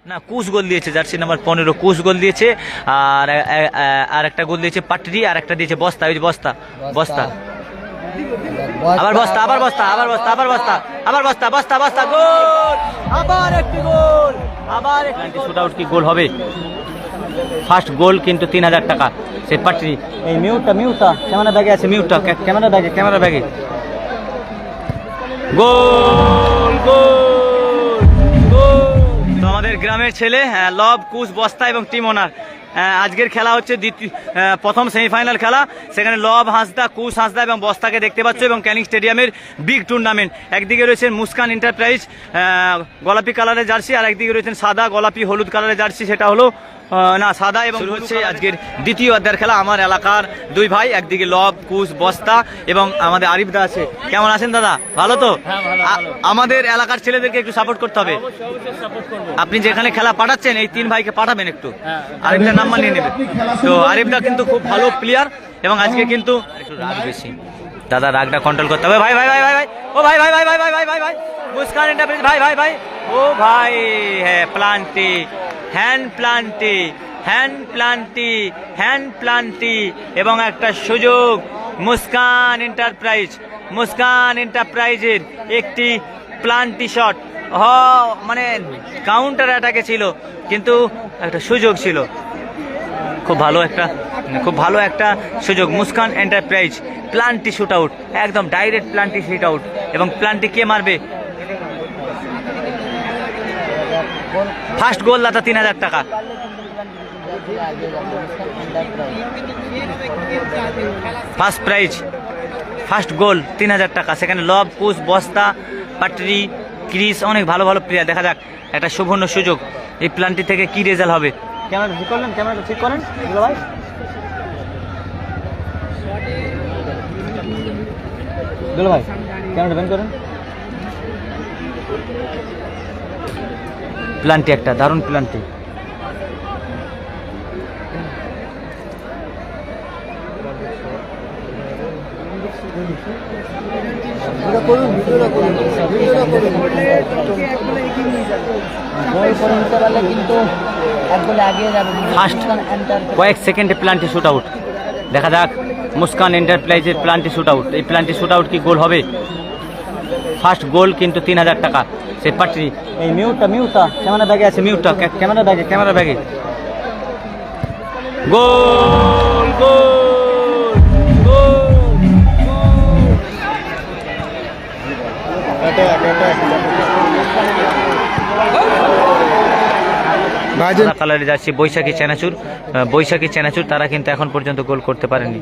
না কুশ গোল দিয়েছে, jersey number 15 কুশ গোল দিয়েছে। আর একটা গোল দিয়েছে পাটরি, আর একটা দিয়েছে বস্তা। ওই যে বস্তা বস্তা আবার বস্তা আবার বস্তা আবার বস্তা আবার বস্তা আবার বস্তা বস্তা বস্তা গোল, আবার একটি গোল, আবার একটি শুট আউট। কি গোল হবে? ফার্স্ট গোল কিন্তু 3000 টাকা। সে পাটরি, এই মিউটটা ক্যামেরা ব্যাগে আছে, মিউটটা ক্যামেরা ব্যাগে গোল গোল গোল। তো আমাদের গ্রামের ছেলে লব, কুশ, বস্তা এবং টিম ওনার আজকের খেলা হচ্ছে প্রথম সেমিফাইনাল খেলা। সেখানে লব হাঁসদা, কুশ হাঁসদা এবং বস্তাকে দেখতে পাচ্ছ এবং ক্যানিং স্টেডিয়ামের বিগ টুর্নামেন্ট। একদিকে রয়েছেন মুস্কান এন্টারপ্রাইজ গোলাপি কালারের জার্সি, আর একদিকে রয়েছেন সাদা গোলাপি হলুদ কালারের জার্সি, সেটা হলো না সাদা। এবং হচ্ছে আজকের দ্বিতীয় অধ্যায়ের খেলা। আমার এলাকার দুই ভাই, একদিকে লব, কুশ, বস্তা এবং আমাদের আরিফ দা আছে। কেমন আছেন দাদা? ভালো তো? আমাদের এলাকার ছেলেদেরকে একটু সাপোর্ট করতে হবে। আপনি যেখানে খেলা পাঠাচ্ছেন এই 3 ভাইকে পাঠাবেন একটু, আরিফদার নাম্বার নিয়ে নেবেন। তো আরিফদা কিন্তু খুব ভালো প্লেয়ার এবং আজকে কিন্তু একটু রাগ বেশি, দাদা রাগটা কন্ট্রোল করতে হবে। ভাই ভাই ভাই ভাই ভাই ও ভাই ভাই ভাই ভাই ভাই ভাই ভাই ভাই মুস্কান এন্টারপ্রাইজ ভাই ভাই ভাই ও ভাই, হ্যাঁ plenty hand plenty hand plenty hand plenty এবং একটা সুযোগ মুস্কান এন্টারপ্রাইজের একটি প্লান্টি শট। মানে কাউন্টার অ্যাটাকে ছিল কিন্তু একটা সুযোগ ছিল, খুব ভালো একটা সুযোগ। Muskan enterprise plenty shoot out, একদম ডাইরেক্ট প্লান্টি শুট আউট। এবং প্লান্টি কে মারবে? ফার্স্ট গোল দাদা 3000 টাকা। ফার্স্ট প্রাইজ, ফার্স্ট গোল 3000 টাকা। সেখানে লব, কুশ, বস্তা, পাটরি, ক্রিস, অনেক ভালো ভালো প্লেয়ার। দেখা যাক, একটা সুবর্ণ সুযোগ। এই প্ল্যানটি থেকে কি রেজাল্ট হবে? ক্যামেরা ঠিক করলেন, ক্যামেরাটা ঠিক করেন ভাই। ভাই ক্যামেরাটা বেন করেন। প্ল্যানটি একটা দারুণ প্ল্যানটি। কয়েক সেকেন্ডে প্ল্যানটি শুট আউট। দেখা যাক মুস্কান এন্টারপ্রাইজের প্ল্যানটি শুট আউট। এই প্ল্যানটি শুট আউট কি গোল হবে? ফার্স্ট গোল কিন্তু 3000 টাকা। সে পাটরি, এই মিউটটা ক্যামেরা ব্যাগে আছে, মিউটটা ক্যামেরা ব্যাগে গোল গোল গোল। কালারে যাচ্ছি বৈশাখী চেনাচুর, তারা কিন্তু এখন পর্যন্ত গোল করতে পারেনি।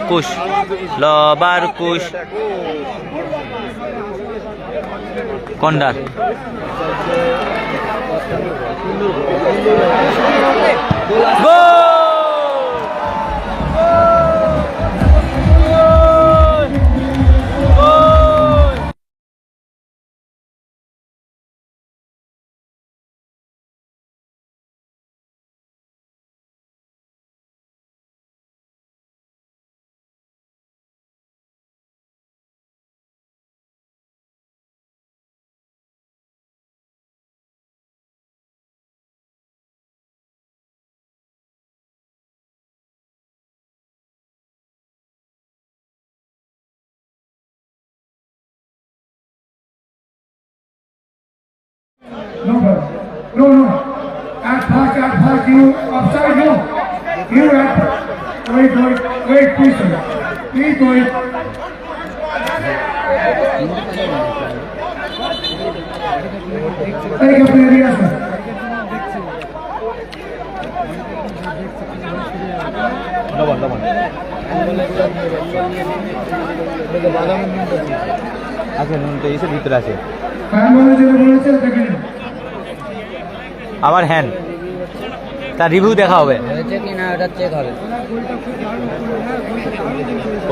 কুশ, লবার কুশ, কন্ডার গোল। No. At park, you upside, no. You at, wait, please, sir. Please wait. Take up the area, sir. No one. আচ্ছা নুন তো এসে ভিতরে আছে। ফ্যান বলেছে দেখেন। আবার হ্যান্ড তার রিভিউ দেখা হবে। হয়েছে কি না ওটা চেক হবে।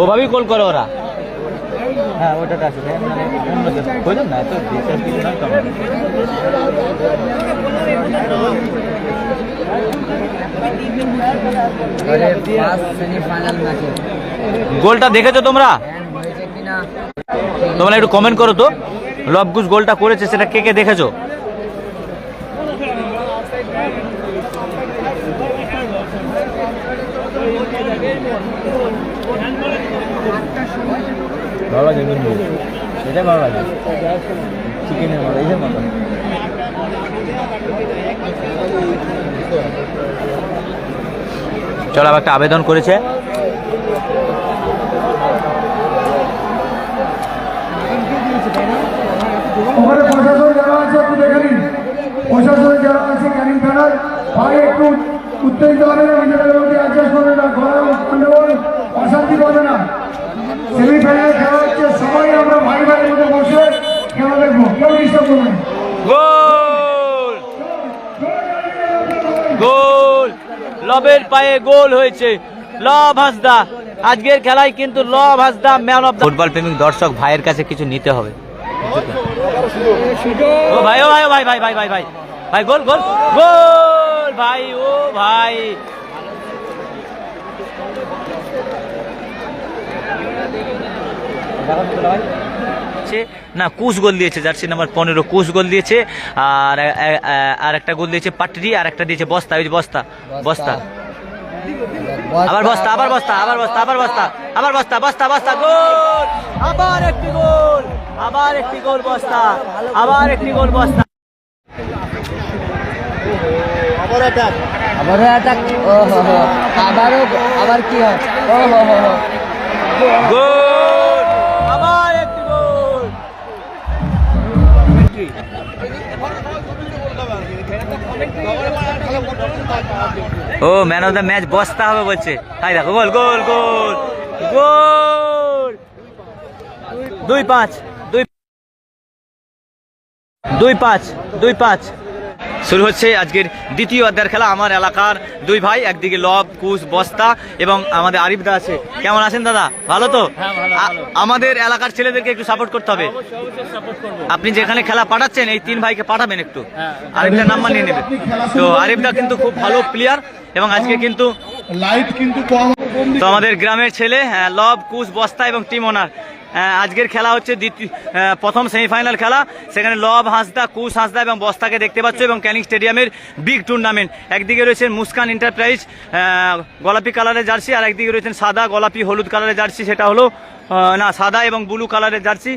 ওভাবেই কল করে ওরা। হ্যাঁ ওটা আছে বুঝলাম না, এত বিশ্বাস কিছু নয় তো। সেমিফাইনাল ম্যাচে গোলটা দেখেছো তোমরা? হয়েছে কি না তোমরা একটু কমেন্ট করো তো, লব কুশ গোলটা করেছে সেটা কে কে দেখেছো? ভালো লাগে কিন্তু এটা ভালো লাগে চিকেনের মতো এই যে মতো। চলো আবার একটা আবেদন করেছে। ওখানে প্রশাসন যারা আছে একটু দেখে নিন, প্রশাসন যারা আছে ক্যানিং থানার ভাই একটু উত্তেজিত হবে না, নিজেদের মধ্যে অ্যাডজাস্ট করবে না, ঘরে গন্ডগোল অশান্তি করবে না। সেমিফাইনাল খেলা হচ্ছে, সবাই আমরা ভাই ভাইয়ের মধ্যে বসে খেলা দেখবো, কেউ ডিস্টার্ব করবে না। গোল গোল লবের পায়ে গোল হয়েছে। লব হাসদা আজকের খেলায় কিন্তু Lob Hasda man of the. Football প্রেমিক দর্শক ভাইয়ের কাছে কিছু নিতে হবে। ও ভাই ও ভাই ও ভাই ভাই ভাই ভাই ভাই ভাই গোল গোল গোল ভাই ও ভাই। না কুশ গোল দিয়েছে, জার্সি নাম্বার 15 কুশ গোল দিয়েছে। আর আর একটা গোল দিয়েছে পাটরি, আর একটা দিয়েছে বস্তা। ওই যে বস্তা বস্তা আবার বস্তা আবার বস্তা আবার বস্তা আবার বস্তা আবার বস্তা বস্তা বস্তা গোল। আবার একটি গোল, আবার একটি গোল বস্তা, আবার একটি গোল বস্তা। আবারও অ্যাটাক। ও হো হো, আবারও আবার কি হয়? ও হো হো হো, গোল, আবার একটি গোল। ও ম্যান অফ দ্য ম্যাচ বস্তা হবে বলছে। তাই দেখো গোল গোল গোল গোল। 2-5 2-5 2-5 শুরু হচ্ছে আজকের দ্বিতীয় অধ্যায়ের খেলা। আমার এলাকার দুই ভাই, একদিকে লব কুশ বস্তা এবং আমাদের আরিফ দা আছে। কেমন আছেন দাদা? ভালো তো? আমাদের এলাকার ছেলেদেরকে একটু সাপোর্ট করতে হবে। আপনি যেখানে খেলা পাঠাচ্ছেন এই তিন ভাইকে পাঠাবেন একটু, আরিফদার নাম্বার নিয়ে নেবেন। তো আরিফদা কিন্তু খুব ভালো প্লেয়ার এবং আজকে কিন্তু লাইট কিন্তু কম। তো আমাদের গ্রামের ছেলে লব কুশ বস্তা এবং টিম ওনার আজকের খেলা হচ্ছে প্রথম সেমিফাইনাল খেলা। সেখানে লব হাসদা কুশ হাসদা এবং বস্তাকে দেখতে পাচ্ছ এবং ক্যানিং স্টেডিয়ামের বিগ টুর্নামেন্ট। একদিকে রয়েছেন মুস্কান এন্টারপ্রাইজ গোলাপি কালারের জার্সি, আর একদিকে রয়েছেন সাদা গোলাপি হলুদ কালারের জার্সি, সেটা হলো না সাদা এবং ব্লু কালারের জার্সি।